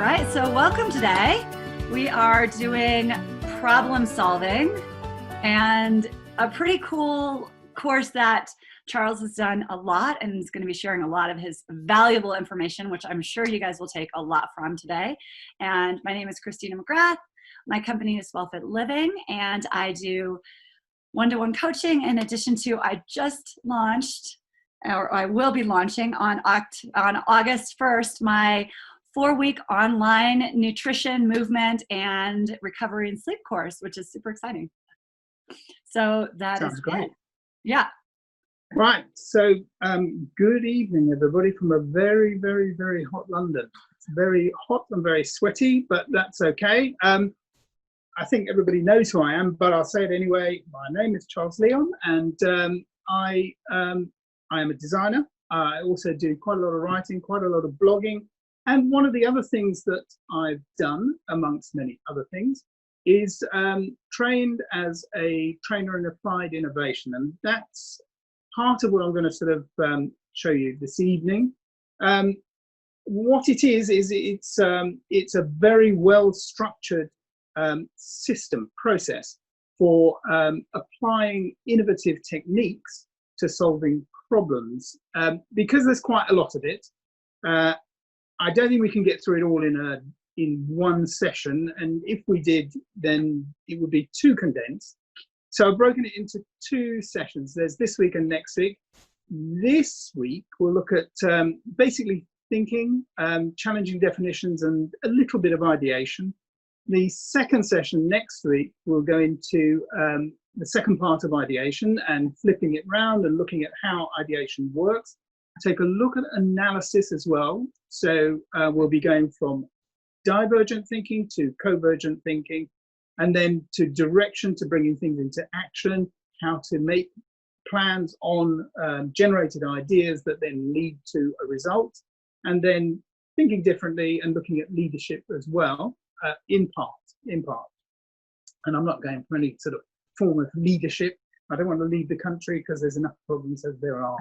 right, so welcome today. We are doing problem solving and a pretty cool course that Charles has done a lot and is going to be sharing a lot of his valuable information, which I'm sure you guys will take a lot from today. And my name is Christina McGrath. My company is WellFit Living, and I do one-to-one coaching in addition to I just launched, or I will be launching on August 1st, my 4-week online nutrition, movement, and recovery and sleep course, which is super exciting. So that sounds great. Yeah. Right. So good evening, everybody, from a very, very, very hot London. It's very hot and very sweaty, but that's okay. I think everybody knows who I am, but I'll say it anyway. My name is Charles Leon, and I am a designer. I also do quite a lot of writing, quite a lot of blogging. And one of the other things that I've done, amongst many other things, is trained as a trainer in applied innovation. And that's part of what I'm going to sort of show you this evening. What it is it's a very well-structured system, process for applying innovative techniques to solving problems. Because there's quite a lot of it, I don't think we can get through it all in one session, and if we did, then it would be too condensed. So I've broken it into 2 sessions. There's this week and next week. This week we'll look at basically thinking, challenging definitions, and a little bit of ideation. The second session next week we'll go into the second part of ideation and flipping it round and looking at how ideation works. Take a look at analysis as well. So we'll be going from divergent thinking to convergent thinking, and then to direction, to bringing things into action, how to make plans on generated ideas that then lead to a result, and then thinking differently and looking at leadership as well, in part. And I'm not going for any sort of form of leadership. I don't want to lead the country because there's enough problems as there are.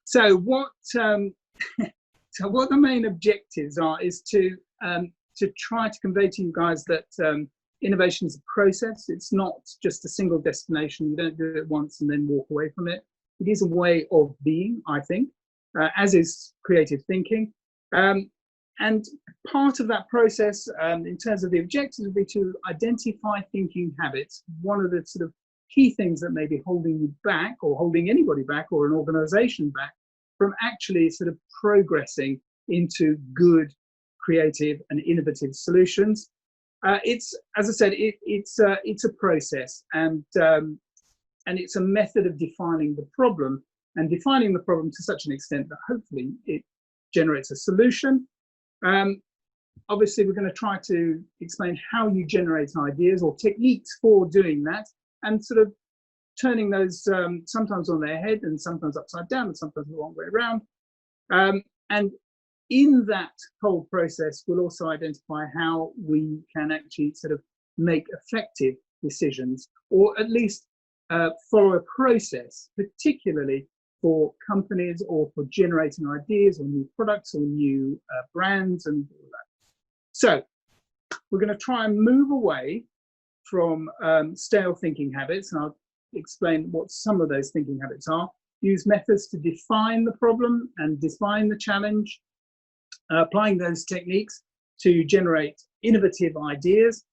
So what the main objectives are is to try to convey to you guys that innovation is a process. It's not just a single destination. You don't do it once and then walk away from it. It is a way of being, I think, as is creative thinking. And part of that process, in terms of the objectives, would be to identify thinking habits. One of the sort of key things that may be holding you back, or holding anybody back, or an organization back, from actually sort of progressing into good, creative, and innovative solutions. It's, as I said, it's a process, and it's a method of defining the problem, and defining the problem to such an extent that hopefully it generates a solution. Obviously, we're going to try to explain how you generate ideas or techniques for doing that, and sort of turning those sometimes on their head and sometimes upside down and sometimes the wrong way around. And in that whole process, we'll also identify how we can actually sort of make effective decisions, or at least follow a process, particularly for companies or for generating ideas or new products or new brands and all that. So we're going to try and move away from stale thinking habits, and I'll explain what some of those thinking habits are. Use methods to define the problem and define the challenge, applying those techniques to generate innovative ideas,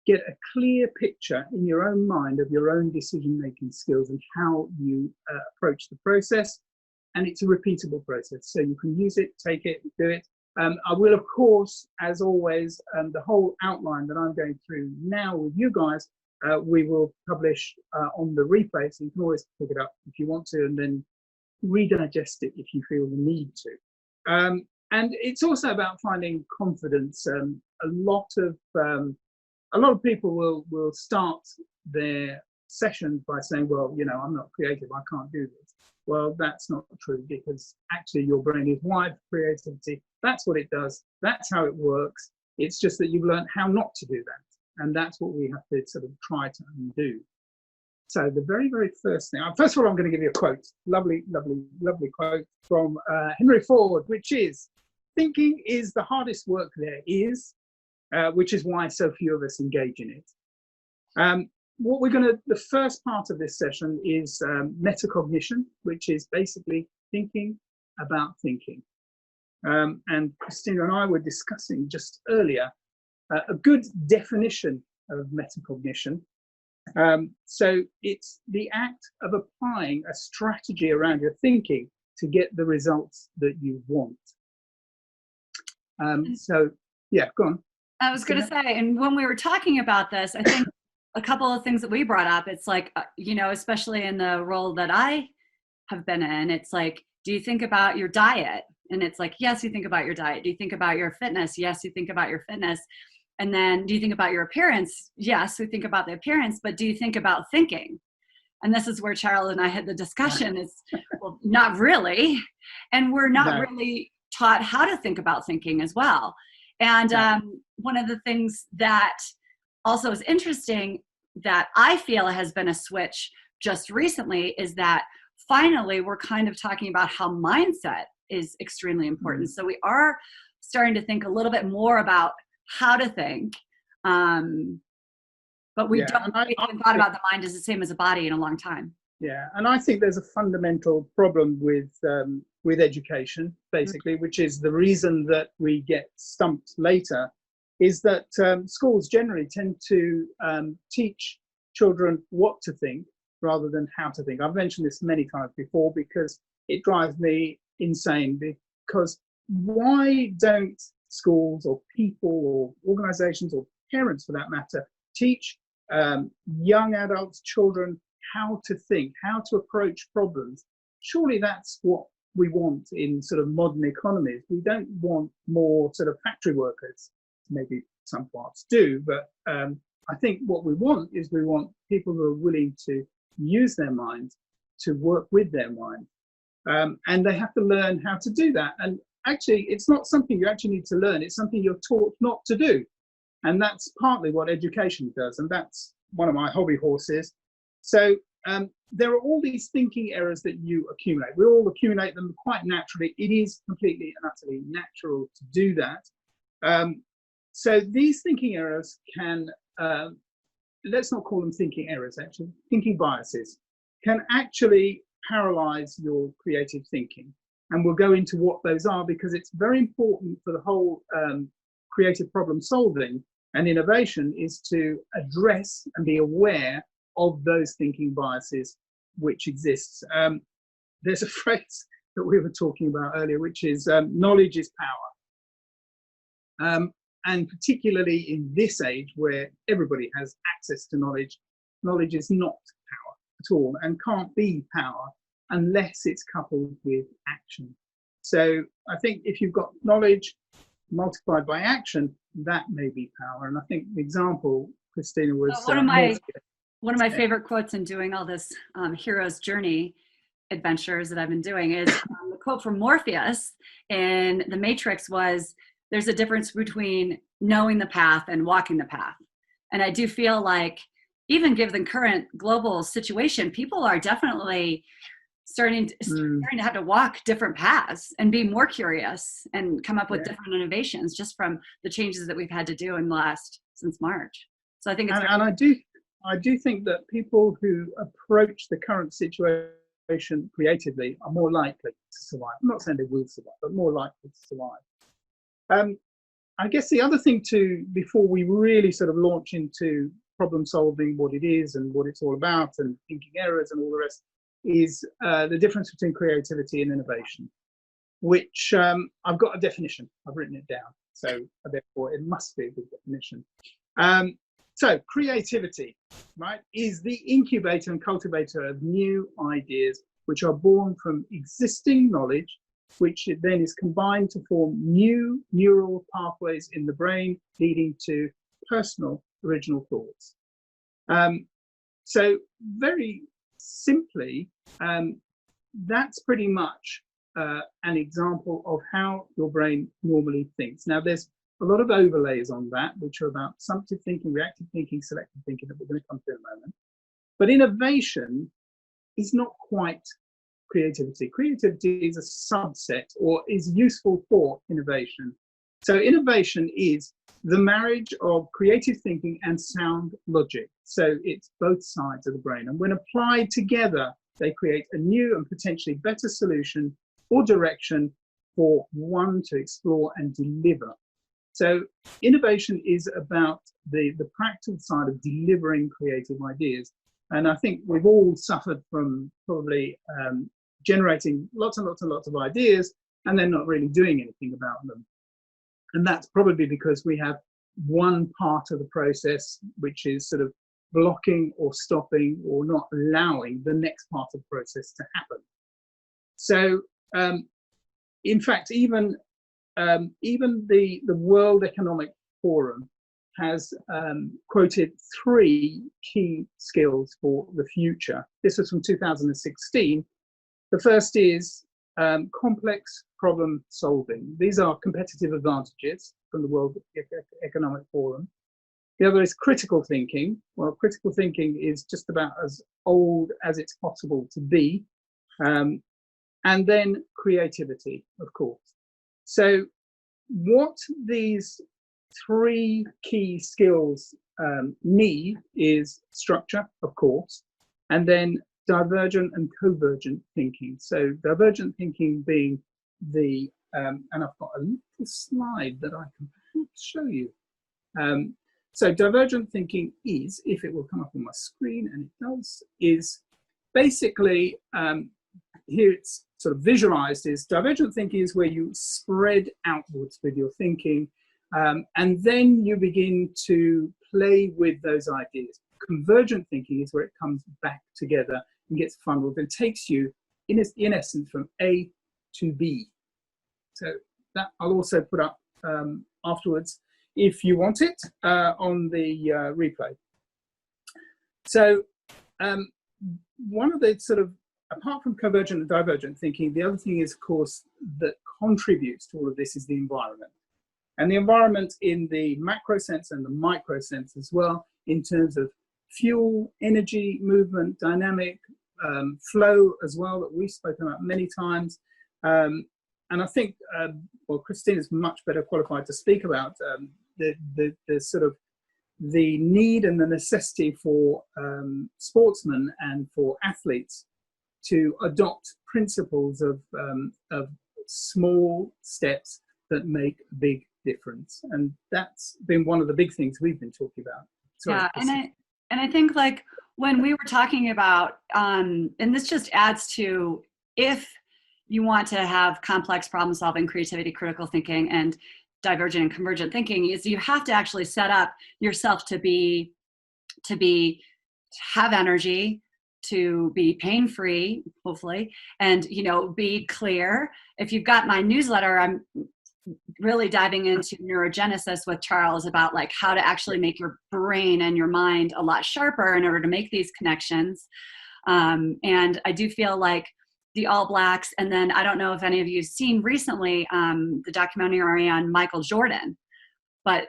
get a clear picture in your own mind of your own decision-making skills and how you approach the process. And it's a repeatable process, so you can use it, take it, do it. I will, of course, as always, the whole outline that I'm going through now with you guys, we will publish on the replay, so you can always pick it up if you want to, and then redigest it if you feel the need to. And it's also about finding confidence. A lot of people will start their sessions by saying, well, you know, I'm not creative, I can't do this. Well, that's not true, because actually your brain is wired for creativity. That's what it does. That's how it works. It's just that you've learned how not to do that. And that's what we have to sort of try to undo. So the very, very first thing, first of all, I'm going to give you a quote, lovely, lovely, lovely quote from Henry Ford, which is, thinking is the hardest work there is, which is why so few of us engage in it. The first part of this session is metacognition, which is basically thinking about thinking. And Christina and I were discussing just earlier a good definition of metacognition. So it's the act of applying a strategy around your thinking to get the results that you want. So yeah, go on. I was going to say, and when we were talking about this, I think a couple of things that we brought up, it's like, you know, especially in the role that I have been in, it's like, do you think about your diet? And it's like, yes, you think about your diet. Do you think about your fitness? Yes, you think about your fitness. And then do you think about your appearance? Yes, we think about the appearance, but do you think about thinking? And this is where Charles and I had the discussion is, well, not really. And we're not really taught how to think about thinking as well. And one of the things that also is interesting that I feel has been a switch just recently is that finally we're kind of talking about how mindset is extremely important. So we are starting to think a little bit more about how to think, but we haven't thought about the mind as the same as a body in a long time. Yeah, and I think there's a fundamental problem with education, basically, which is the reason that we get stumped later, is that schools generally tend to teach children what to think rather than how to think. I've mentioned this many times before because it drives me insane, because why don't schools or people or organizations or parents for that matter teach young adults, children, how to think, how to approach problems? Surely that's what we want in sort of modern economies. We don't want more sort of factory workers. Maybe some parts do, but I think what we want is we want people who are willing to use their minds, to work with their mind. And they have to learn how to do that. And actually, it's not something you actually need to learn. It's something you're taught not to do. And that's partly what education does. And that's one of my hobby horses. So there are all these thinking errors that you accumulate. We all accumulate them quite naturally. It is completely and utterly natural to do that. So these thinking errors can, let's not call them thinking errors, actually, thinking biases, can actually paralyze your creative thinking. And we'll go into what those are because it's very important for the whole creative problem solving and innovation is to address and be aware of those thinking biases which exists. There's a phrase that we were talking about earlier, which is knowledge is power. And particularly in this age where everybody has access to knowledge, knowledge is not power at all and can't be power unless it's coupled with action. So I think if you've got knowledge multiplied by action, that may be power. And I think the example, Christina, was one of my favorite quotes in doing all this hero's journey adventures that I've been doing is the quote from Morpheus in The Matrix was, there's a difference between knowing the path and walking the path. And I do feel like even given the current global situation, people are definitely starting to have to walk different paths and be more curious and come up with different innovations just from the changes that we've had to do since March. So I think it's I do think that people who approach the current situation creatively are more likely to survive. I'm not saying they will survive, but more likely to survive. I guess the other thing too, before we really sort of launch into problem solving, what it is and what it's all about and thinking errors and all the rest, is the difference between creativity and innovation, which I've got a definition. I've written it down. So therefore it must be a good definition. So creativity, right, is the incubator and cultivator of new ideas, which are born from existing knowledge, which then is combined to form new neural pathways in the brain, leading to personal original thoughts. So very simply, that's pretty much an example of how your brain normally thinks. Now, there's a lot of overlays on that, which are about assumptive thinking, reactive thinking, selective thinking, that we're going to come to in a moment. But innovation is not quite creativity. Creativity is a subset or is useful for innovation. So innovation is the marriage of creative thinking and sound logic. So it's both sides of the brain. And when applied together, they create a new and potentially better solution or direction for one to explore and deliver. So innovation is about the practical side of delivering creative ideas. And I think we've all suffered from probably generating lots and lots and lots of ideas and then not really doing anything about them. And that's probably because we have one part of the process which is sort of blocking or stopping or not allowing the next part of the process to happen. So in fact, even the World Economic Forum has quoted 3 key skills for the future. This was from 2016. The first is complex problem solving. These are competitive advantages from the World Economic Forum. The other is critical thinking. Well, critical thinking is just about as old as it's possible to be. And then creativity, of course. So what these 3 key skills need is structure, of course, and then divergent and convergent thinking. So divergent thinking being the, and I've got a little slide that I can perhaps show you. So divergent thinking is, if it will come up on my screen, and it does, is basically, here it's sort of visualized, is divergent thinking is where you spread outwards with your thinking, and then you begin to play with those ideas. Convergent thinking is where it comes back together and gets funneled and takes you, in essence, from A to B. So that I'll also put up afterwards, if you want it, on the replay. So one of the sort of, apart from convergent and divergent thinking, the other thing is, of course, that contributes to all of this is the environment. And the environment in the macro sense and the micro sense as well, in terms of fuel, energy, movement, dynamic, flow as well, that we've spoken about many times. And I think, well, Christine is much better qualified to speak about the sort of the need and the necessity for sportsmen and for athletes to adopt principles of small steps that make a big difference. And that's been one of the big things we've been talking about. Sorry, yeah, and I think, like, when we were talking about, and this just adds to, if you want to have complex problem solving, creativity, critical thinking, and divergent and convergent thinking, is you have to actually set up yourself to have energy, to be pain-free, hopefully, and, you know, be clear. If you've got my newsletter, I'm really diving into Neurogenesis with Charles about, like, how to actually make your brain and your mind a lot sharper in order to make these connections. And I do feel like the All Blacks, and then I don't know if any of you have seen recently the documentary on Michael Jordan, but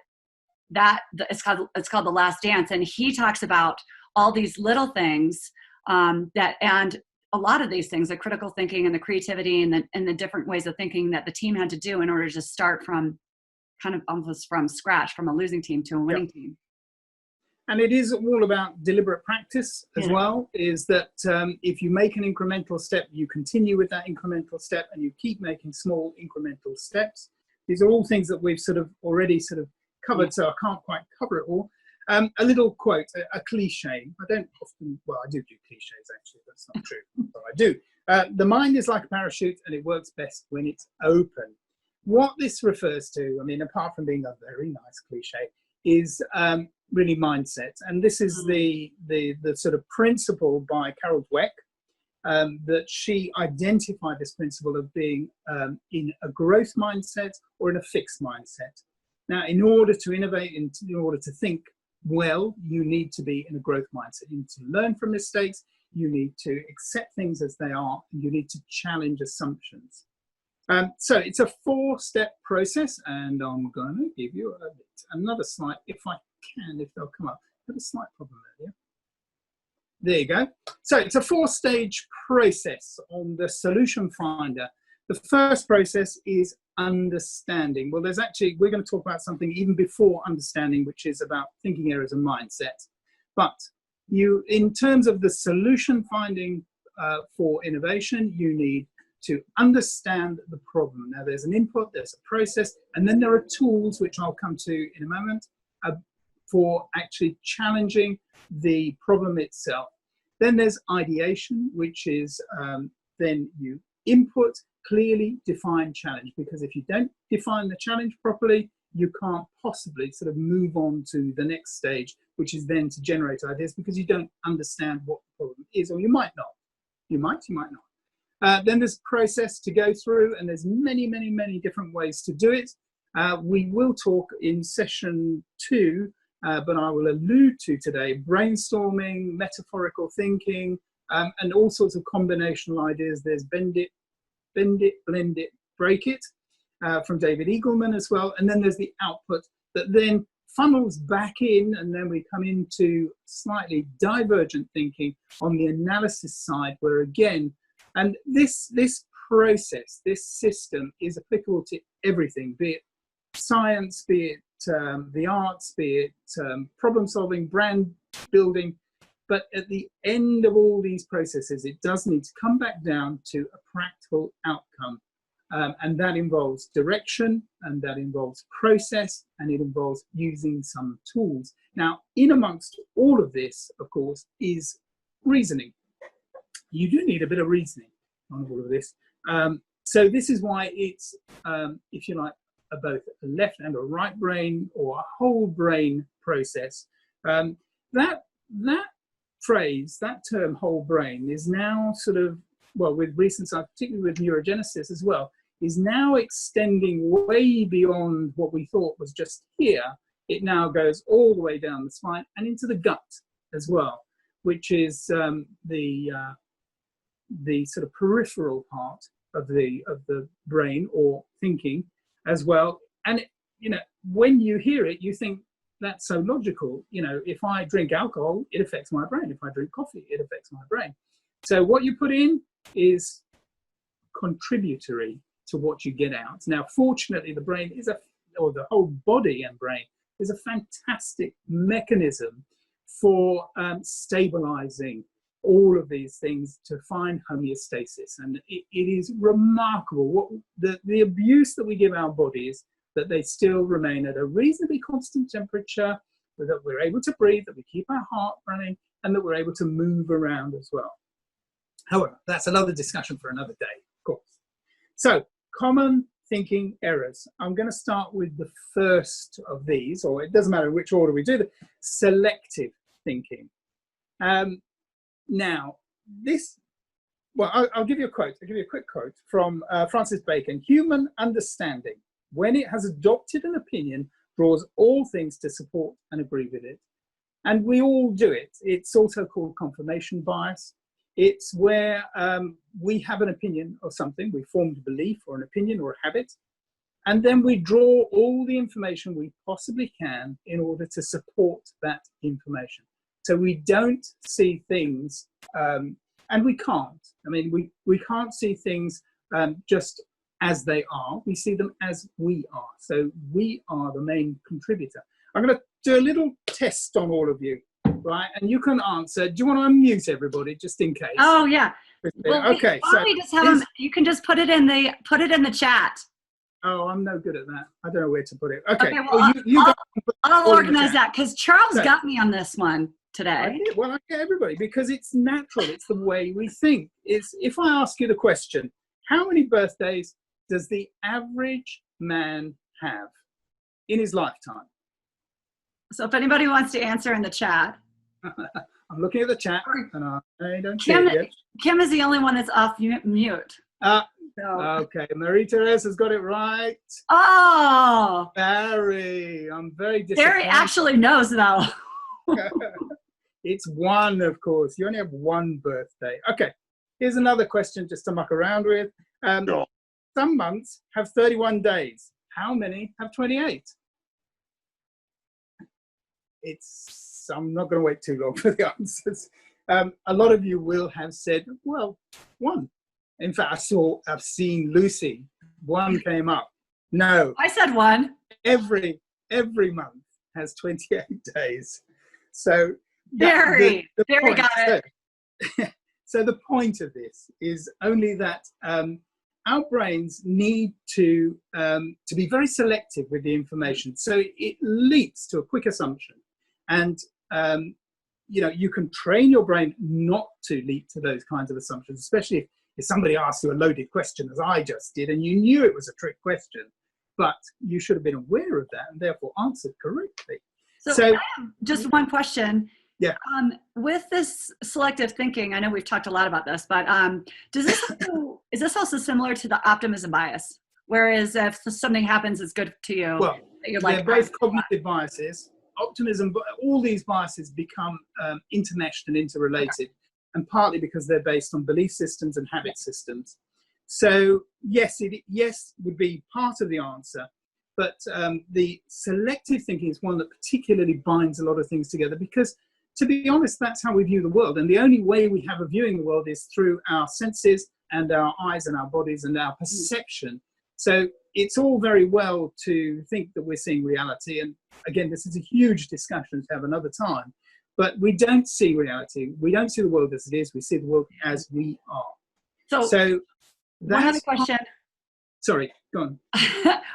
it's called The Last Dance, and he talks about all these little things and a lot of these things, the critical thinking and the creativity and the different ways of thinking that the team had to do in order to start from kind of almost from scratch, from a losing team to a winning team. And it is all about deliberate practice as well, is that if you make an incremental step, you continue with that incremental step and you keep making small incremental steps. These are all things that we've sort of already sort of covered, so I can't quite cover it all. A little quote, a cliche. I don't often, well, I do cliches actually, that's not true, but I do. The mind is like a parachute and it works best when it's open. What this refers to, I mean, apart from being a very nice cliche, is really mindset. And this is the sort of principle by Carol Dweck, that she identified this principle of being in a growth mindset or in a fixed mindset. Now, in order to innovate, in order to think well, you need to be in a growth mindset. You need to learn from mistakes. You need to accept things as they are. And you need to challenge assumptions. So it's a 4-step process, and I'm going to give you another slide if I can, if they'll come up. I had a slight problem earlier. There you go. So it's a 4-stage process on the solution finder. The first process is understanding. Well, there's actually, we're going to talk about something even before understanding, which is about thinking errors and mindset. But in terms of the solution finding for innovation, you need to understand the problem. Now, there's an input, there's a process, and then there are tools, which I'll come to in a moment, for actually challenging the problem itself. Then there's ideation, which is then you input, clearly defined challenge, because if you don't define the challenge properly, you can't possibly sort of move on to the next stage, which is then to generate ideas, because you don't understand what the problem is, or you might not. You might not. Then there's process to go through, and there's many, many, many different ways to do it. We will talk in session 2, but I will allude to today brainstorming, metaphorical thinking, and all sorts of combinational ideas. There's bend it, blend it, break it, from David Eagleman as well. And then there's the output that then funnels back in, and then we come into slightly divergent thinking on the analysis side, where again, and this process, this system is applicable to everything, be it science, be it the arts, be it problem solving, brand building. But at the end of all these processes, it does need to come back down to a practical outcome. And that involves direction, and that involves process, and it involves using some tools. Now, in amongst all of this, of course, is reasoning. You do need a bit of reasoning on all of this. So this is why it's, if you like, both a left and a right brain, or a whole brain process. That phrase, that term whole brain, is now sort of, well, with recent science, particularly with neurogenesis as well, is now extending way beyond what we thought was just here. It now goes all the way down the spine and into the gut as well, which is the sort of peripheral part of the brain, or thinking as well. And you know, when you hear it, you think that's so logical. You know, if I drink alcohol, it affects my brain. If I drink coffee, it affects my brain. So what you put in is contributory to what you get out. Now, fortunately, the brain is or the whole body and brain is a fantastic mechanism for stabilizing all of these things to find homeostasis. And it is remarkable what the abuse that we give our bodies, that they still remain at a reasonably constant temperature, that we're able to breathe, that we keep our heart running, and that we're able to move around as well. However, that's another discussion for another day, of course. So, common thinking errors. I'm going to start with the first of these, or it doesn't matter which order we do it, selective thinking. Now, this, well, I'll give you a quote. I'll give you a quick quote from Francis Bacon. Human understanding, when it has adopted an opinion, draws all things to support and agree with it. And we all do it. It's also called confirmation bias. It's where we have an opinion of something, we formed a belief or an opinion or a habit, and then we draw all the information we possibly can in order to support that information. So we don't see things, and we can't. I mean, we can't see things just as they are. We see them as we are. So we are the main contributor. I'm going to do a little test on all of you, right? And you can answer. Do you want to unmute everybody just in case? Oh yeah. Well, okay. So we just have them, you can just put it in the chat. Oh, I'm no good at that. I don't know where to put it. Okay. Well, I'll organize that, because Charles got me on this one today. Well, I get everybody, because it's natural. It's the way we think. If I ask you the question, how many birthdays does the average man have in his lifetime? So if anybody wants to answer in the chat. I'm looking at the chat, and I don't see it yet. Kim is the only one that's off mute. Okay, Marie-Therese has got it right. Oh! Barry, I'm very disappointed. Barry actually knows, though. It's one, of course. You only have one birthday. Okay, here's another question just to muck around with. Some months have 31 days. How many have 28? I'm not going to wait too long for the answers. A lot of you will have said, well, one. In fact, I've seen Lucy. One came up. No, I said one. every month has 28 days. So Very point, got it. So the point of this is only that our brains need to be very selective with the information. So it leaps to a quick assumption. And you can train your brain not to leap to those kinds of assumptions, especially if somebody asks you a loaded question, as I just did, and you knew it was a trick question, but you should have been aware of that and therefore answered correctly. So I have just one question. Yeah. With this selective thinking, I know we've talked a lot about this, but is this also similar to the optimism bias? Whereas if something happens, it's good to you. Well, you're they're both cognitive biases. Optimism, but all these biases become intermeshed and interrelated, and partly because they're based on belief systems and habit systems. So yes would be part of the answer, but the selective thinking is one that particularly binds a lot of things together, because to be honest, that's how we view the world, and the only way we have of viewing the world is through our senses and our eyes and our bodies and our perception. So it's all very well to think that we're seeing reality, and again, this is a huge discussion to have another time, but we don't see reality. We don't see the world as it is. We see the world as we are. So one other question. Sorry, go on.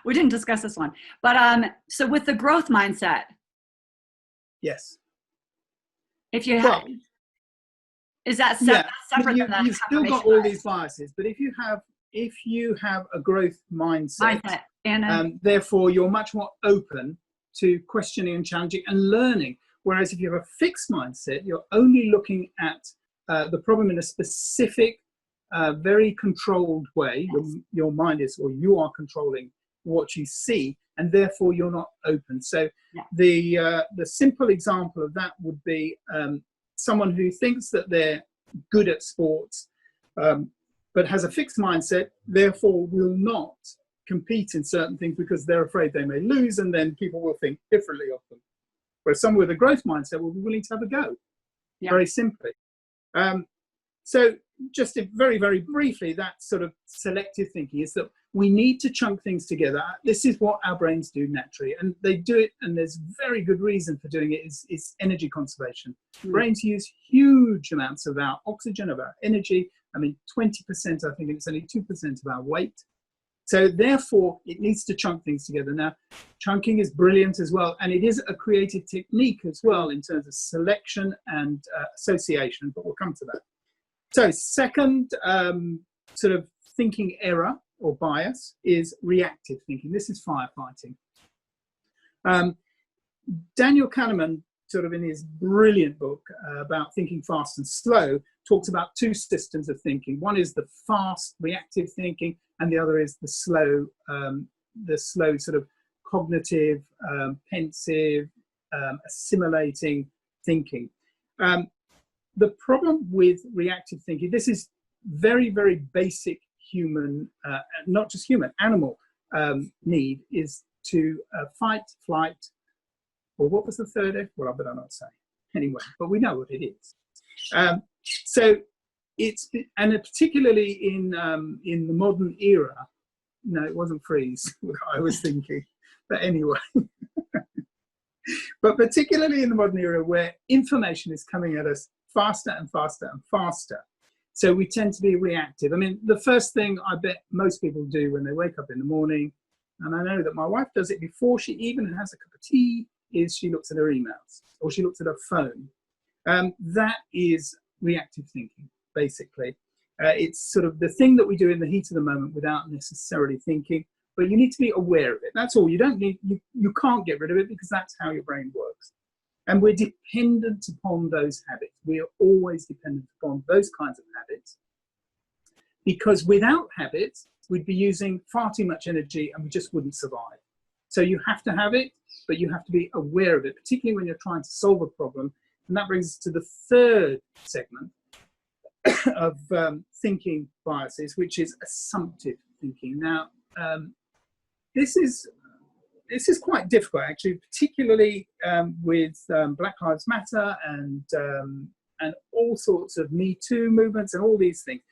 We didn't discuss this one, but so with the growth mindset. Yes. If you have, is that separate from that? You've still got all these biases, but if you have a growth mindset and therefore you're much more open to questioning and challenging and learning. Whereas if you have a fixed mindset, you're only looking at the problem in a specific, very controlled way. Your mind is, or you are controlling what you see, and therefore you're not open. So the simple example of that would be someone who thinks that they're good at sports, but has a fixed mindset, therefore will not compete in certain things because they're afraid they may lose, and then people will think differently of them. Whereas someone with a growth mindset will be willing to have a go, very simply. So just very, very briefly, that sort of selective thinking is that we need to chunk things together. This is what our brains do naturally, and they do it, and there's very good reason for doing it, is energy conservation. Brains use huge amounts of our oxygen, of our energy. I mean, 20%, I think it's only 2% of our weight. So therefore, it needs to chunk things together. Now, chunking is brilliant as well, and it is a creative technique as well in terms of selection and association, but we'll come to that. So second sort of thinking error or bias is reactive thinking. This is firefighting. Daniel Kahneman, sort of in his brilliant book about thinking fast and slow, talks about two systems of thinking. One is the fast reactive thinking, and the other is the slow sort of cognitive, pensive, assimilating thinking. The problem with reactive thinking, this is very, very basic human, not just human, animal need, is to fight, flight, or what was the third F? Well, I better not say. Anyway, but we know what it is. So it's, and particularly in the modern era, no, it wasn't freeze, what I was thinking, but anyway. But particularly in the modern era where information is coming at us faster and faster and faster. So we tend to be reactive. I mean, the first thing I bet most people do when they wake up in the morning, and I know that my wife does it before she even has a cup of tea, is she looks at her emails or she looks at her phone. That is reactive thinking, basically. It's sort of the thing that we do in the heat of the moment without necessarily thinking, but you need to be aware of it. That's all. You don't need, you can't get rid of it because that's how your brain works. And we're dependent upon those habits. We are always dependent upon those kinds of habits, because without habits, we'd be using far too much energy and we just wouldn't survive. So you have to have it, but you have to be aware of it, particularly when you're trying to solve a problem. And that brings us to the third segment of thinking biases, which is assumptive thinking. Now, this is quite difficult, actually, particularly with Black Lives Matter and and all sorts of Me Too movements and all these things.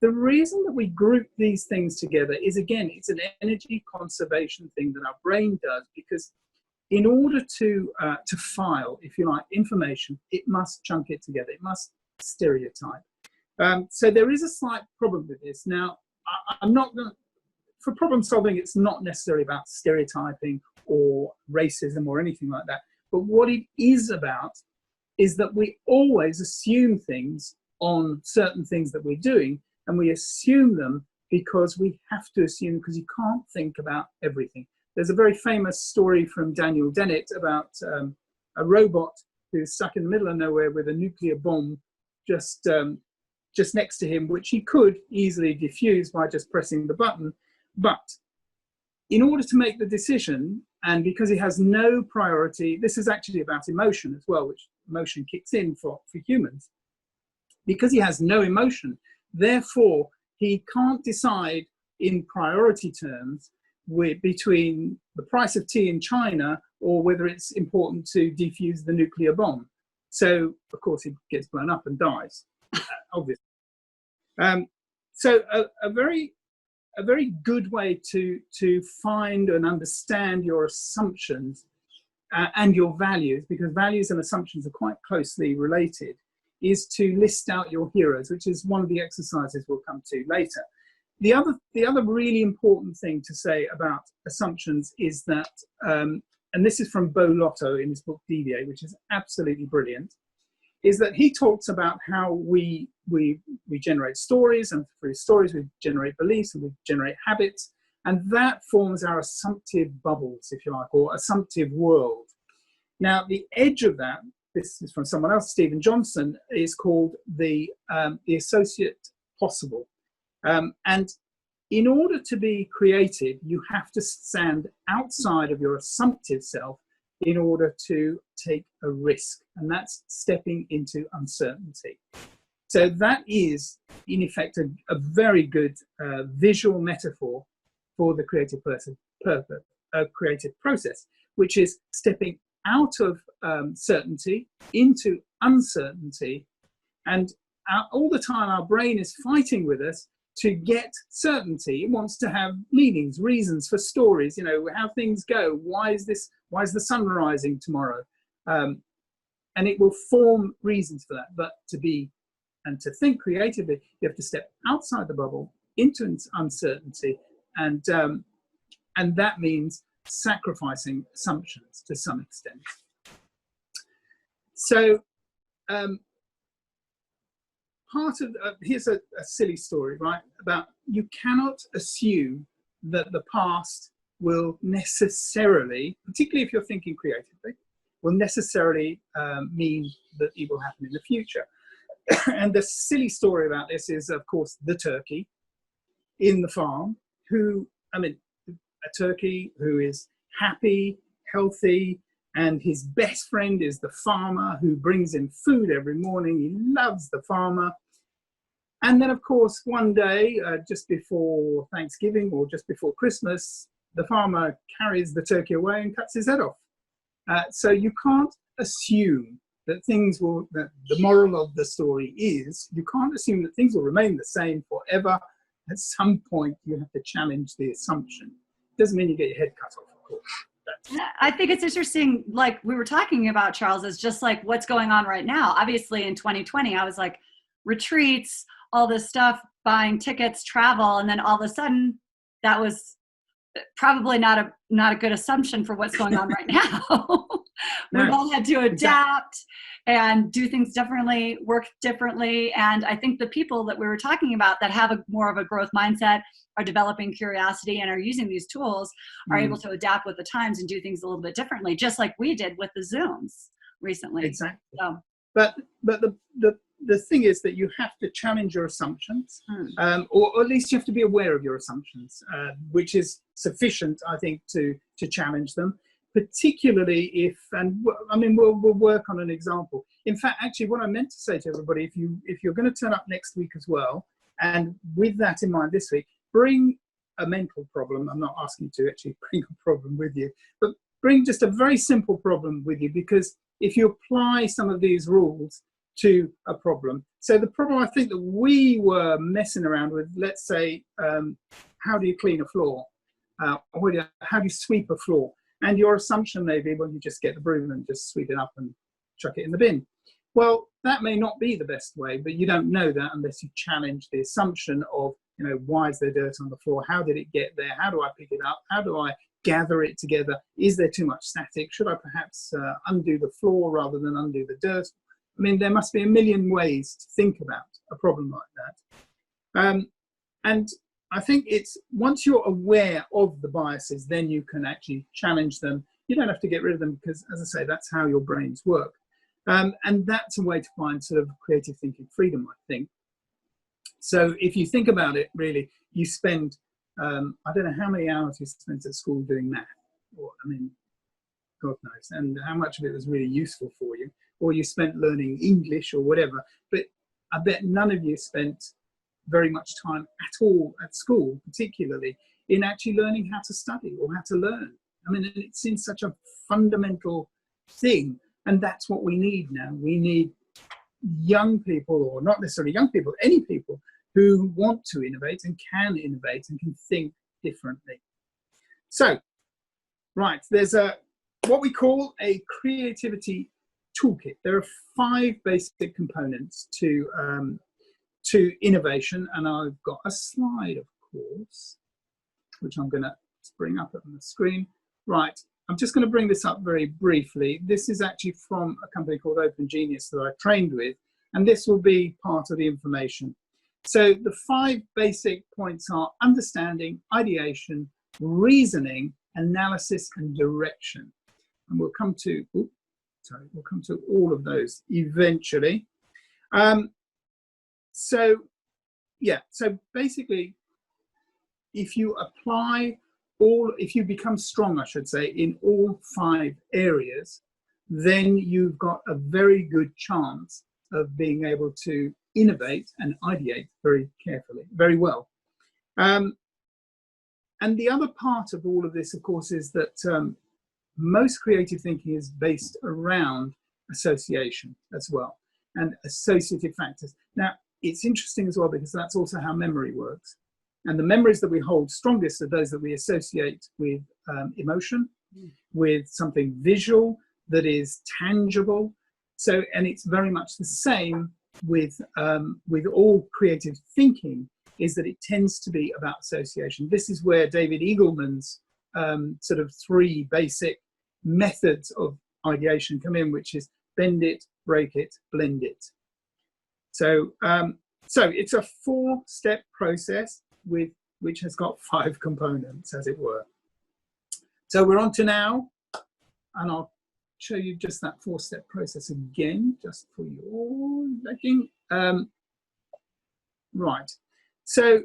The reason that we group these things together is, again, it's an energy conservation thing that our brain does, because in order to file, if you like, information, it must chunk it together. It must stereotype. So there is a slight problem with this. Now, I'm not going to, for problem solving, it's not necessarily about stereotyping or racism or anything like that. But what it is about is that we always assume things on certain things that we're doing, and we assume them because we have to assume, because you can't think about everything. There's a very famous story from Daniel Dennett about a robot who's stuck in the middle of nowhere with a nuclear bomb just next to him, which he could easily defuse by just pressing the button. But in order to make the decision, and because he has no priority, this is actually about emotion as well, which emotion kicks in for humans. Because he has no emotion, therefore he can't decide in priority terms between the price of tea in China or whether it's important to defuse the nuclear bomb. So, of course, he gets blown up and dies, obviously. So a very good way to find and understand your assumptions and your values, because values and assumptions are quite closely related, is to list out your heroes, which is one of the exercises we'll come to later. The other really important thing to say about assumptions is that, and this is from Bo Lotto in his book Deviate, which is absolutely brilliant, is that he talks about how we generate stories, and through stories we generate beliefs and we generate habits, and that forms our assumptive bubbles, if you like, or assumptive world. Now, the edge of that, this is from someone else, Stephen Johnson, is called the associate possible. And in order to be creative, you have to stand outside of your assumptive self in order to take a risk, and that's stepping into uncertainty. So that is, in effect, a very good visual metaphor for the creative creative process, which is stepping out of certainty into uncertainty, and all the time our brain is fighting with us to get certainty. It wants to have meanings, reasons for stories, you know, how things go. Why is the sun rising tomorrow? And it will form reasons for that. But to think creatively, you have to step outside the bubble into uncertainty, and that means sacrificing assumptions to some extent. So part of here's a silly story, right? About you cannot assume that the past will necessarily, particularly if you're thinking creatively, will necessarily mean that it will happen in the future. And the silly story about this is, of course, the turkey in the farm, a turkey who is happy, healthy, and his best friend is the farmer who brings him food every morning. He loves the farmer. And then, of course, one day, just before Thanksgiving or just before Christmas, the farmer carries the turkey away and cuts his head off. So you can't assume that that the moral of the story is, you can't assume that things will remain the same forever. At some point, you have to challenge the assumption. Doesn't mean you get your head cut off, of course. I think it's interesting, like we were talking about, Charles, is just like what's going on right now. Obviously, in 2020, I was like, retreats, all this stuff, buying tickets, travel, and then all of a sudden, that was probably not a good assumption for what's going on right now. We've all had to adapt and do things differently, work differently. And I think the people that we were talking about that have more of a growth mindset, are developing curiosity, and are using these tools are able to adapt with the times and do things a little bit differently, just like we did with the Zooms recently. Exactly. So. But the thing is that you have to challenge your assumptions, or at least you have to be aware of your assumptions, which is sufficient, I think, to challenge them. Particularly if, we'll work on an example. In fact, actually, what I meant to say to everybody, if you're going to turn up next week as well, and with that in mind this week, bring a mental problem. I'm not asking you to actually bring a problem with you, but bring just a very simple problem with you, because if you apply some of these rules to a problem. So the problem I think that we were messing around with, let's say, how do you clean a floor? Or how do you sweep a floor? And your assumption may be, well, you just get the broom and just sweep it up and chuck it in the bin. Well, that may not be the best way, but you don't know that unless you challenge the assumption of, you know, why is there dirt on the floor? How did it get there? How do I pick it up? How do I gather it together? Is there too much static? Should I perhaps undo the floor rather than undo the dirt? I mean, there must be a million ways to think about a problem like that. And I think it's once you're aware of the biases, then you can actually challenge them. You don't have to get rid of them because, as I say, that's how your brains work. And that's a way to find sort of creative thinking freedom, I think. So if you think about it, really, you spend, I don't know how many hours you spent at school doing math, or, I mean, God knows, and how much of it was really useful for you, or you spent learning English or whatever, but I bet none of you spent very much time at all at school, particularly in actually learning how to study or how to learn. I mean, it seems such a fundamental thing, and that's what we need now. We need young people, or not necessarily young people, any people who want to innovate and can think differently. So, right, there's what we call a creativity toolkit. There are 5 basic components to innovation, and I've got a slide, of course, which I'm going to bring up on the screen. Right, I'm just going to bring this up very briefly. This is actually from a company called OpenGenius that I trained with, and this will be part of the information. So the 5 basic points are understanding, ideation, reasoning, analysis, and direction. And we'll come to, we'll come to all of those eventually. So basically, if you become strong, I should say, in all 5 areas, then you've got a very good chance of being able to innovate and ideate very carefully, very well. And the other part of all of this, of course, is that most creative thinking is based around association as well, and associative factors. Now, it's interesting as well because that's also how memory works. And the memories that we hold strongest are those that we associate with emotion, with something visual that is tangible. So, and it's very much the same with all creative thinking, is that it tends to be about association. This is where David Eagleman's sort of 3 basic methods of ideation come in, which is bend it, break it, blend it. So, so it's a 4-step process which has got 5 components, as it were. So we're on to now, and I'll show you just that 4-step process again, just for your liking. Right, so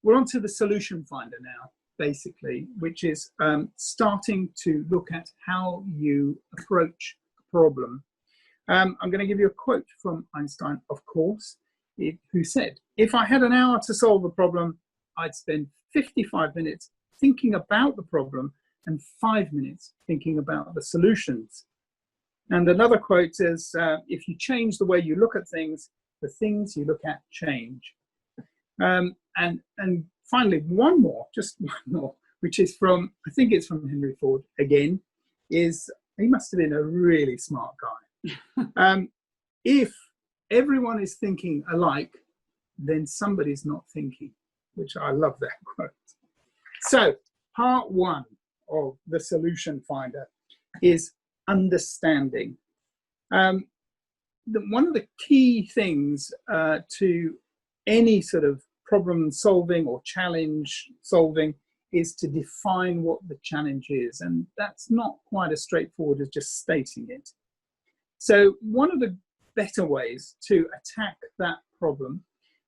we're on to the solution finder now, basically, which is starting to look at how you approach a problem. I'm going to give you a quote from Einstein, of course, who said, "If I had an hour to solve a problem, I'd spend 55 minutes thinking about the problem and 5 minutes thinking about the solutions." And another quote is, "If you change the way you look at things, the things you look at change." And finally, just one more, which is from, I think it's from Henry Ford again, is he must have been a really smart guy. If everyone is thinking alike, then somebody's not thinking, which I love that quote. So part 1 of the solution finder is understanding. One of the key things to any sort of problem solving or challenge solving is to define what the challenge is, and that's not quite as straightforward as just stating it. So one of the better ways to attack that problem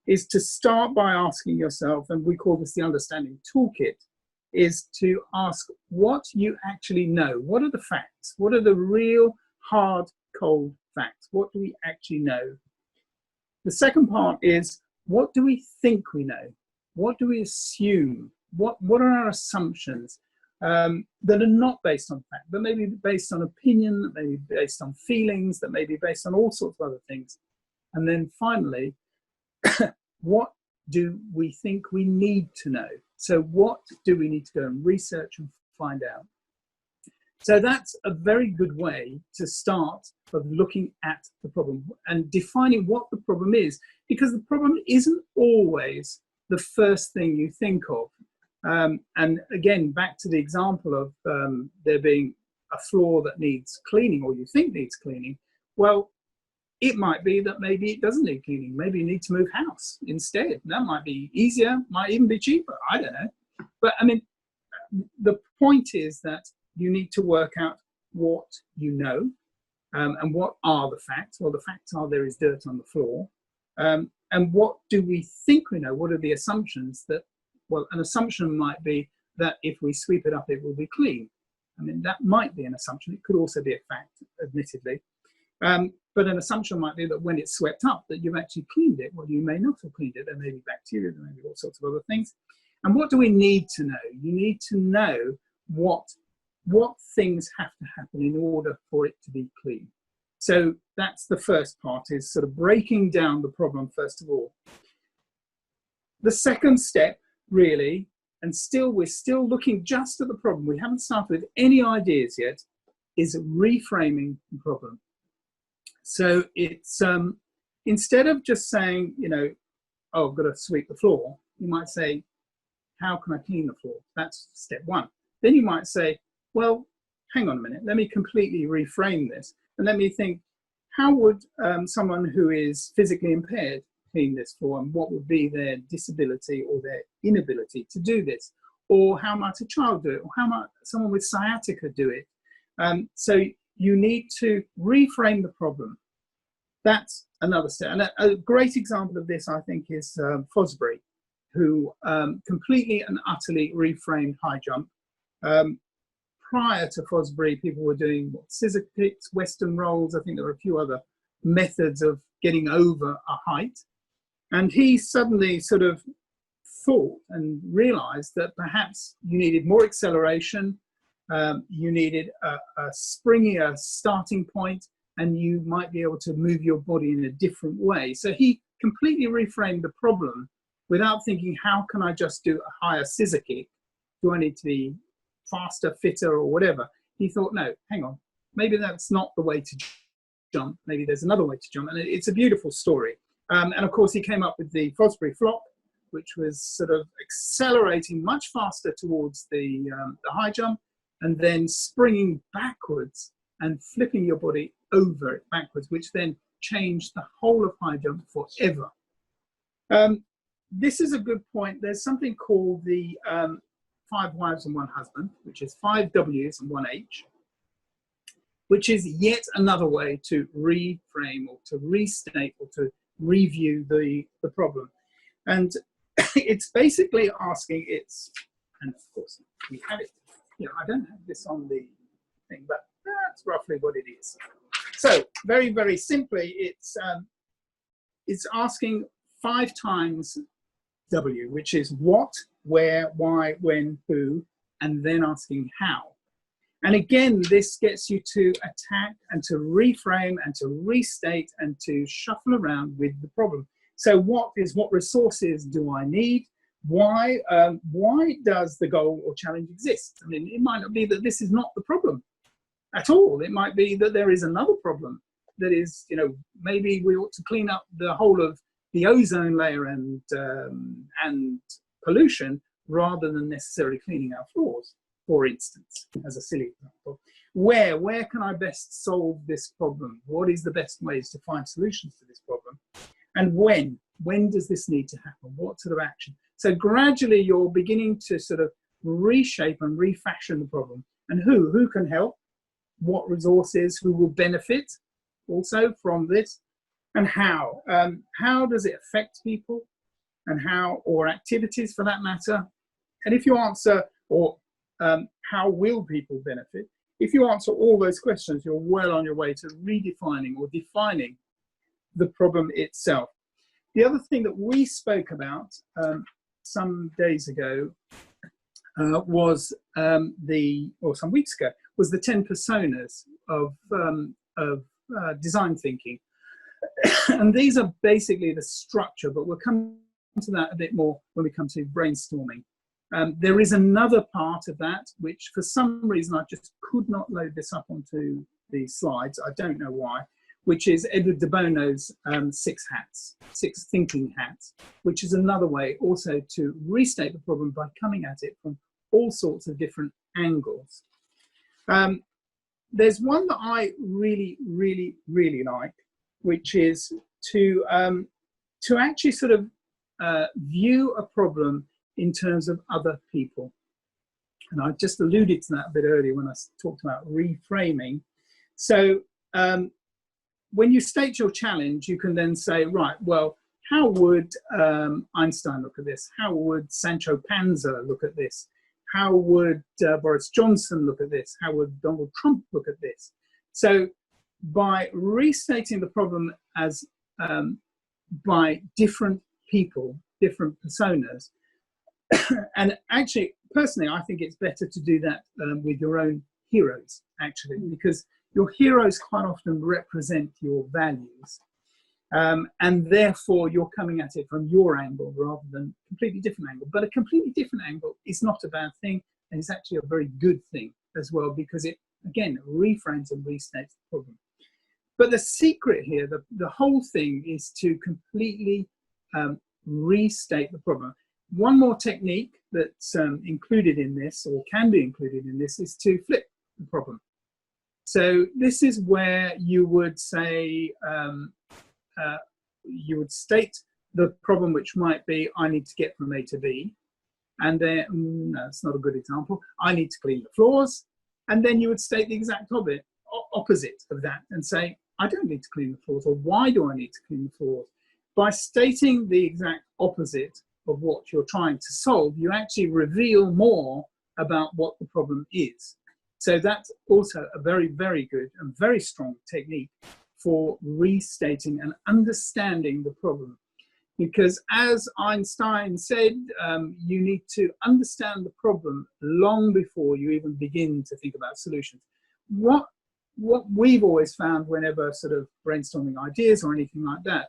is to start by asking yourself, and we call this the understanding toolkit, is to ask what you actually know. What are the facts? What are the real hard, cold facts? What do we actually know? The second part is, what do we think we know? What do we assume? What are our assumptions that are not based on fact, that may be based on opinion, that may be based on feelings, that may be based on all sorts of other things? And then finally, what do we think we need to know? So what do we need to go and research and find out? So that's a very good way to start of looking at the problem and defining what the problem is, because the problem isn't always the first thing you think of. And again, back to the example of there being a floor that needs cleaning, or you think needs cleaning. Well, it might be that maybe it doesn't need cleaning. Maybe you need to move house instead. That might be easier, might even be cheaper. I don't know. But I mean, the point is that you need to work out what you know, and what are the facts. Well, the facts are there is dirt on the floor. And what do we think we know? What are the assumptions that, well, an assumption might be that if we sweep it up, it will be clean. I mean, that might be an assumption. It could also be a fact, admittedly. But an assumption might be that when it's swept up, that you've actually cleaned it. Well, you may not have cleaned it. There may be bacteria, there may be all sorts of other things. And what do we need to know? You need to know what things have to happen in order for it to be clean. So that's the first part, is sort of breaking down the problem first of all. The second step, really, and we're still looking just at the problem, we haven't started with any ideas yet, is reframing the problem. So it's instead of just saying, you know, oh, I've got to sweep the floor, you might say, how can I clean the floor? That's step one. Then you might say, well, hang on a minute, let me completely reframe this, and let me think, how would someone who is physically impaired clean this floor, and what would be their disability or their inability to do this? Or how might a child do it? Or how might someone with sciatica do it? So you need to reframe the problem. That's another step. And a great example of this, I think, is Fosbury, who completely and utterly reframed high jump. Prior to Fosbury, people were doing scissor kicks, Western rolls. I think there were a few other methods of getting over a height. And he suddenly sort of thought and realized that perhaps you needed more acceleration, you needed a springier starting point, and you might be able to move your body in a different way. So he completely reframed the problem without thinking, how can I just do a higher scissor kick? Do I need to be faster, fitter, or whatever? He thought, no, hang on, maybe that's not the way to jump. Maybe there's another way to jump. And it's a beautiful story. And of course, he came up with the Fosbury flop, which was sort of accelerating much faster towards the high jump, and then springing backwards and flipping your body over it backwards, which then changed the whole of high jump forever. This is a good point. There's something called the 5 wives and 1 husband, which is 5 W's and 1 H, which is yet another way to reframe or to restate or to review the problem. And it's basically asking, and of course we have it, you know, I don't have this on the thing, but that's roughly what it is. So very, very simply, it's asking 5 times W, which is what, where, why, when, who, and then asking how. And again, this gets you to attack and to reframe and to restate and to shuffle around with the problem. So what resources do I need? Why does the goal or challenge exist? I mean, it might not be that this is not the problem at all. It might be that there is another problem that is, you know, maybe we ought to clean up the whole of the ozone layer and pollution rather than necessarily cleaning our floors, for instance, as a silly example. Where can I best solve this problem? What is the best ways to find solutions to this problem? And when does this need to happen? What sort of action? So gradually you're beginning to sort of reshape and refashion the problem. And who can help? What resources? Who will benefit also from this? And how? How does it affect people? And how, or activities for that matter? And if you answer, or how will people benefit? If you answer all those questions, you're well on your way to redefining or defining the problem itself. The other thing that we spoke about some days ago was or some weeks ago, was the 10 personas of design thinking. And these are basically the structure, but we'll come to that a bit more when we come to brainstorming. There is another part of that, which for some reason I just could not load this up onto the slides. I don't know why, which is Edward de Bono's six thinking hats, which is another way also to restate the problem by coming at it from all sorts of different angles. There's one that I really, really, really like, which is to actually sort of view a problem in terms of other people. And I just alluded to that a bit earlier when I talked about reframing. So when you state your challenge, you can then say, right, well, how would Einstein look at this? How would Sancho Panza look at this? How would Boris Johnson look at this? How would Donald Trump look at this? So by restating the problem as by different people, different personas, and actually, personally, I think it's better to do that with your own heroes, actually, because your heroes quite often represent your values. And therefore, you're coming at it from your angle rather than a completely different angle. But a completely different angle is not a bad thing, and it's actually a very good thing as well, because it, again, reframes and restates the problem. But the secret here, the whole thing is to completely restate the problem. One more technique that's included in this, or can be included in this, is to flip the problem. So this is where you would say, you would state the problem, which might be, I need to get from A to B. And then, no, it's not a good example. I need to clean the floors. And then you would state the exact opposite of that and say, I don't need to clean the floors, or why do I need to clean the floors? By stating the exact opposite of what you're trying to solve, you actually reveal more about what the problem is. So that's also a very, very good and very strong technique for restating and understanding the problem. Because as Einstein said, you need to understand the problem long before you even begin to think about solutions. What we've always found whenever sort of brainstorming ideas or anything like that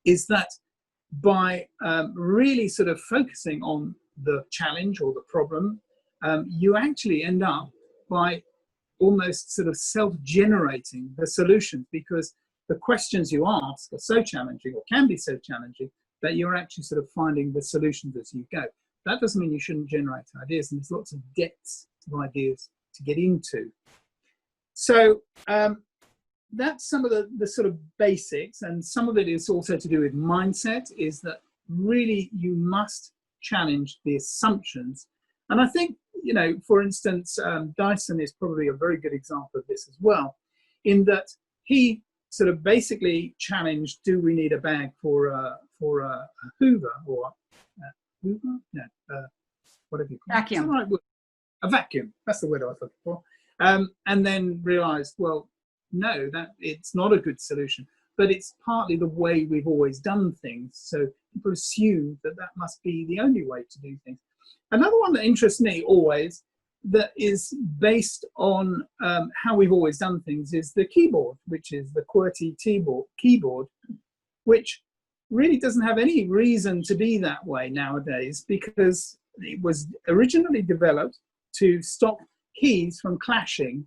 is that by really sort of focusing on the challenge or the problem, you actually end up by almost sort of self-generating the solutions, because the questions you ask are so challenging, or can be so challenging, that you're actually sort of finding the solutions as you go. That doesn't mean you shouldn't generate ideas, and there's lots of depths of ideas to get into. So that's some of the sort of basics, and some of it is also to do with mindset, is that really you must challenge the assumptions. And I think, you know, for instance, Dyson is probably a very good example of this as well, in that he sort of basically challenged, do we need a bag for a Hoover, or Hoover? No, whatever you call it. Vacuum. Right word. A vacuum, that's the word I was looking for. And then realized, well, no, that it's not a good solution, but it's partly the way we've always done things. So people assume that that must be the only way to do things. Another one that interests me always, that is based on how we've always done things, is the keyboard, which is the QWERTY keyboard, which really doesn't have any reason to be that way nowadays, because it was originally developed to stop keys from clashing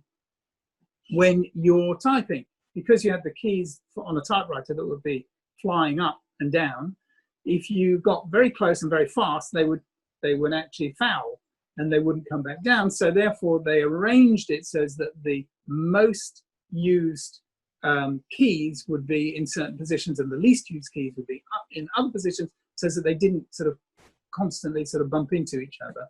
when you're typing. Because you had the keys on a typewriter that would be flying up and down, if you got very close and very fast, they would actually foul and they wouldn't come back down. So therefore they arranged it so that the most used keys would be in certain positions and the least used keys would be up in other positions, so that they didn't sort of constantly sort of bump into each other.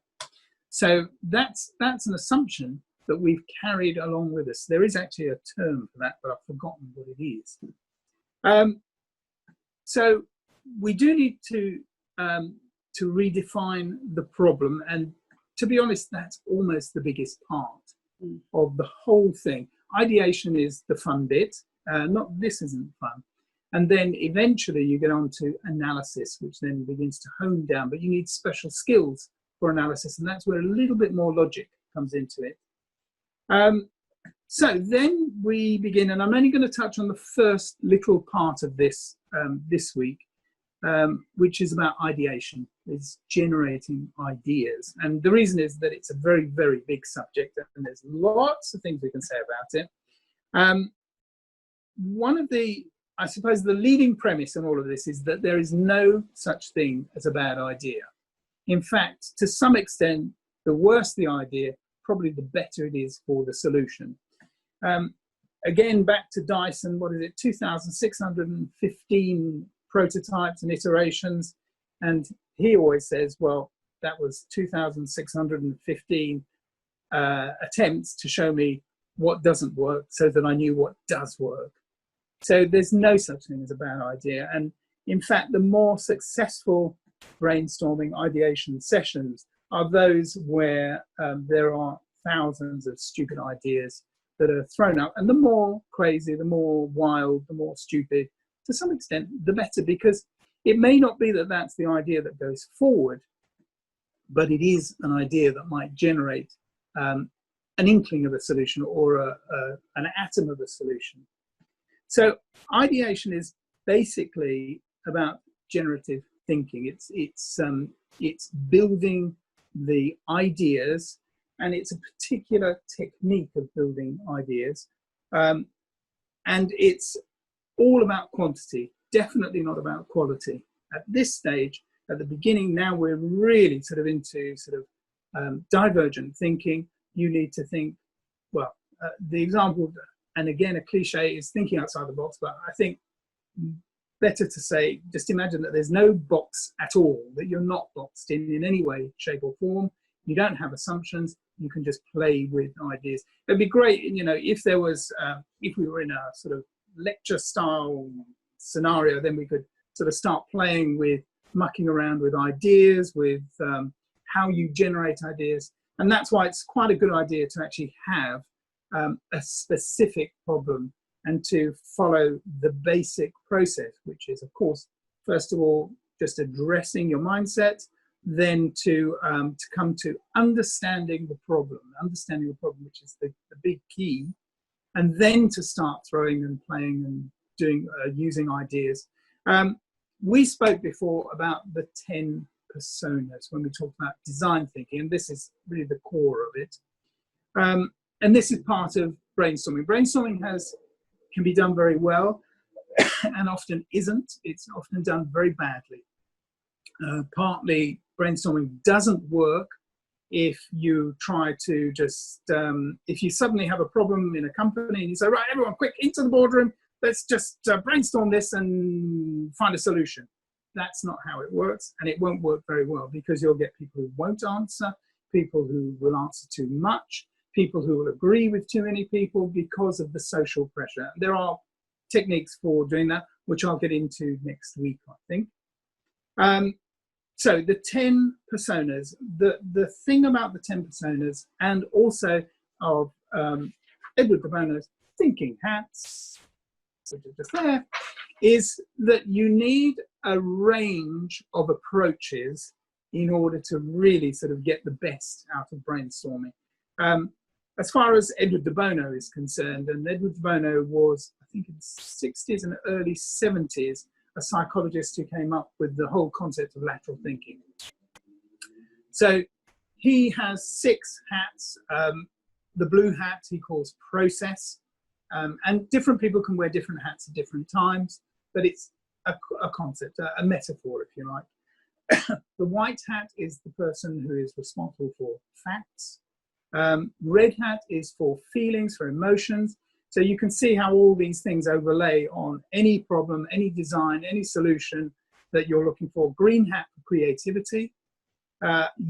So that's an assumption that we've carried along with us. There is actually a term for that, but I've forgotten what it is. So we do need to redefine the problem, and to be honest, that's almost the biggest part of the whole thing. Ideation is the fun bit. This isn't fun. And then eventually you get on to analysis, which then begins to hone down, but you need special skills for analysis, and that's where a little bit more logic comes into it. So then we begin, and I'm only going to touch on the first little part of this this week, which is about ideation, is generating ideas. And the reason is that it's a very, very big subject, and there's lots of things we can say about it. One of the, I suppose, the leading premise in all of this is that there is no such thing as a bad idea. In fact, to some extent, the worse the idea, probably the better it is for the solution. Again, back to Dyson, what is it, 2,615 prototypes and iterations. And he always says, well, that was 2,615 attempts to show me what doesn't work so that I knew what does work. So there's no such thing as a bad idea. And in fact, the more successful brainstorming ideation sessions are those where there are thousands of stupid ideas that are thrown out. And the more crazy, the more wild, the more stupid, to some extent, the better, because it may not be that that's the idea that goes forward, but it is an idea that might generate an inkling of a solution or an atom of a solution. So ideation is basically about generative thinking. It's building the ideas, and it's a particular technique of building ideas. And it's all about quantity, definitely not about quality. At this stage, at the beginning, now we're really sort of into divergent thinking. You need to think, well, the example, and again, a cliche, is thinking outside the box, but I think better to say, just imagine that there's no box at all, that you're not boxed in any way, shape or form. You don't have assumptions. You can just play with ideas. It'd be great, you know, if there was, if we were in a sort of lecture style scenario, then we could sort of start playing with, mucking around with ideas, with how you generate ideas. And that's why it's quite a good idea to actually have a specific problem and to follow the basic process, which is, of course, first of all, just addressing your mindset, then to come to understanding the problem, which is the big key, and then to start throwing and playing and doing using ideas. We spoke before about the 10 personas when we talked about design thinking, and this is really the core of it. And this is part of brainstorming. Brainstorming can be done very well and often isn't. It's often done very badly. Partly brainstorming doesn't work if you try to just, if you suddenly have a problem in a company and you say, right, everyone quick into the boardroom, let's just brainstorm this and find a solution. That's not how it works, and it won't work very well, because you'll get people who won't answer, people who will answer too much, people who will agree with too many people because of the social pressure. There are techniques for doing that, which I'll get into next week, I think. So the 10 personas, the thing about the 10 personas, and also of Edward de Bono's thinking hats, which are just there, is that you need a range of approaches in order to really sort of get the best out of brainstorming. As far as Edward de Bono is concerned, and Edward de Bono was, I think, in the 60s and early 70s, a psychologist who came up with the whole concept of lateral thinking. So he has 6 hats. The blue hat he calls process, and different people can wear different hats at different times, but it's a concept, a metaphor, if you like. The white hat is the person who is responsible for facts. Red hat is for feelings, for emotions. So you can see how all these things overlay on any problem, any design, any solution that you're looking for. Green hat for creativity.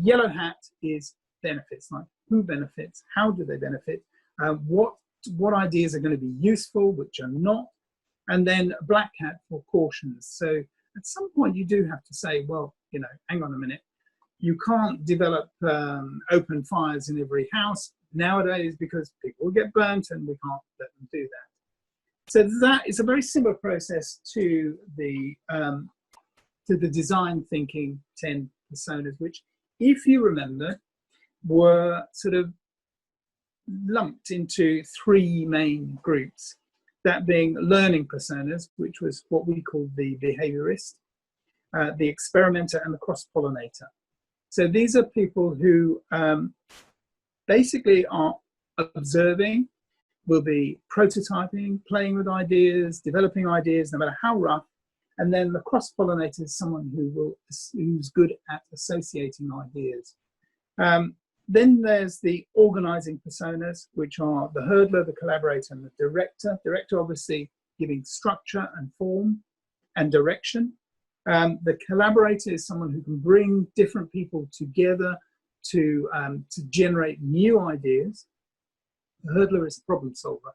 Yellow hat is benefits, like who benefits, how do they benefit, what ideas are going to be useful, which are not. And then black hat for cautions. So at some point you do have to say, well, you know, hang on a minute. You can't develop open fires in every house nowadays because people will get burnt and we can't let them do that. So that is a very similar process to the design thinking 10 personas, which, if you remember, were sort of lumped into three main groups, that being learning personas, which was what we call the behaviorist, the experimenter, and the cross-pollinator. So these are people who basically are observing, will be prototyping, playing with ideas, developing ideas, no matter how rough. And then the cross-pollinator is someone who's good at associating ideas. Then there's the organizing personas, which are the hurdler, the collaborator, and the director. Director obviously giving structure and form and direction. The collaborator is someone who can bring different people together to generate new ideas. The hurdler is a problem solver,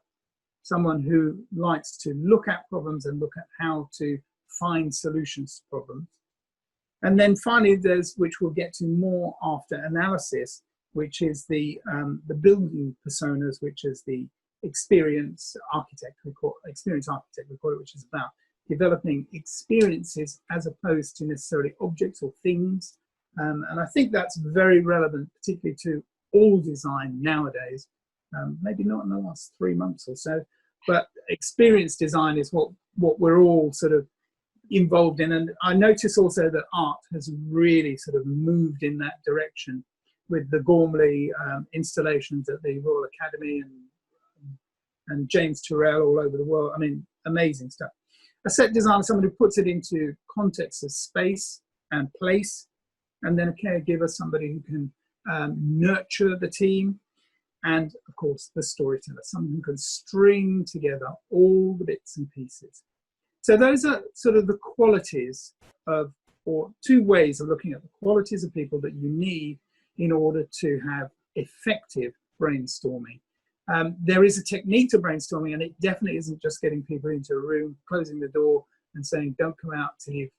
someone who likes to look at problems and look at how to find solutions to problems. And then finally, there's, which we'll get to more after analysis, which is the building personas, which is the experience architect, we call it, which is about developing experiences as opposed to necessarily objects or things. And I think that's very relevant, particularly to all design nowadays. Maybe not in the last 3 months or so, but experience design is what we're all sort of involved in. And I notice also that art has really sort of moved in that direction with the Gormley installations at the Royal Academy and James Turrell all over the world. I mean, amazing stuff. A set designer is someone who puts it into context of space and place, and then a caregiver, somebody who can nurture the team, and of course the storyteller, someone who can string together all the bits and pieces. So those are sort of the qualities of, or two ways of looking at the qualities of people that you need in order to have effective brainstorming. There is a technique to brainstorming, and it definitely isn't just getting people into a room, closing the door and saying, don't come out till you've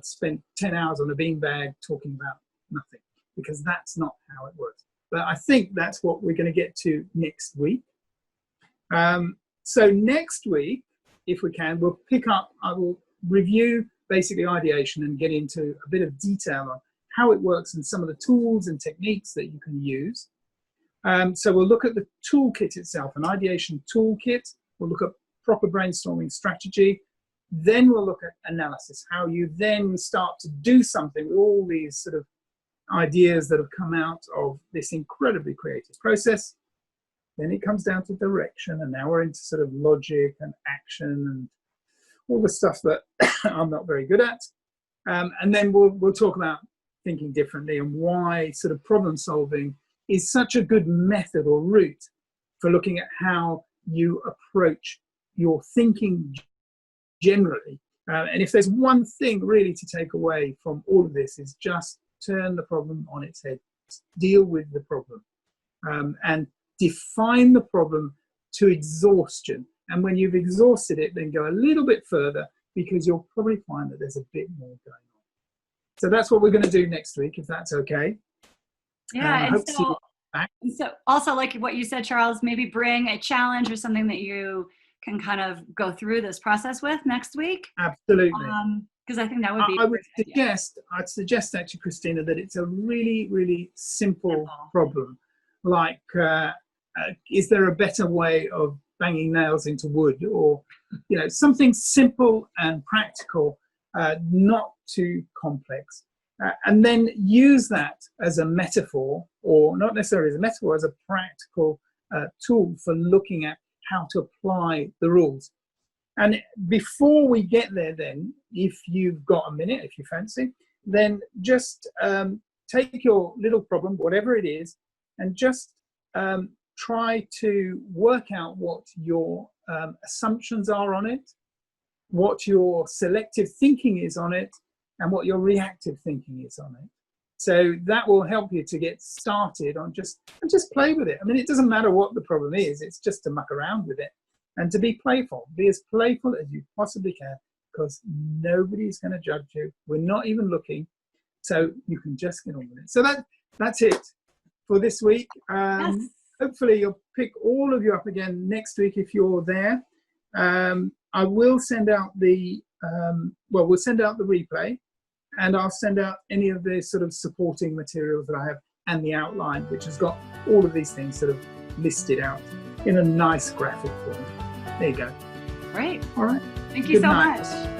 spent 10 hours on a beanbag talking about nothing, because that's not how it works. But I think that's what we're going to get to next week. So next week, if we can, we'll pick up, I will review basically ideation and get into a bit of detail on how it works and some of the tools and techniques that you can use. So we'll look at the toolkit itself, an ideation toolkit. We'll look at proper brainstorming strategy. Then we'll look at analysis, how you then start to do something with all these sort of ideas that have come out of this incredibly creative process. Then it comes down to direction, and now we're into sort of logic and action and all the stuff that I'm not very good at. And then we'll talk about thinking differently and why sort of problem solving is such a good method or route for looking at how you approach your thinking generally. And if there's one thing really to take away from all of this, is just turn the problem on its head, deal with the problem, and define the problem to exhaustion. And when you've exhausted it, then go a little bit further, because you'll probably find that there's a bit more going on. So that's what we're going to do next week, if that's okay. Yeah, and so also, like what you said, Charles, maybe bring a challenge or something that you can kind of go through this process with next week. Absolutely. Because I think that would be. I'd suggest actually, Christina, that it's a really, really simple problem. Like, is there a better way of banging nails into wood, or something simple and practical, not too complex. And then use that as a metaphor, or not necessarily as a metaphor, as a practical tool for looking at how to apply the rules. And before we get there, then, if you've got a minute, if you fancy, then just take your little problem, whatever it is, and just try to work out what your assumptions are on it, what your selective thinking is on it, and what your reactive thinking is on it. So that will help you to get started on just play with it. I mean, it doesn't matter what the problem is, it's just to muck around with it and to be playful. Be as playful as you possibly can, because nobody's going to judge you. We're not even looking, so you can just get on with it. So that's it for this week. Yes. Hopefully you'll pick all of you up again next week if you're there. I will send out the we'll send out the replay, and I'll send out any of the sort of supporting materials that I have, and the outline, which has got all of these things sort of listed out in a nice graphic form. There you go. Great. All right. Thank you Good so night. much.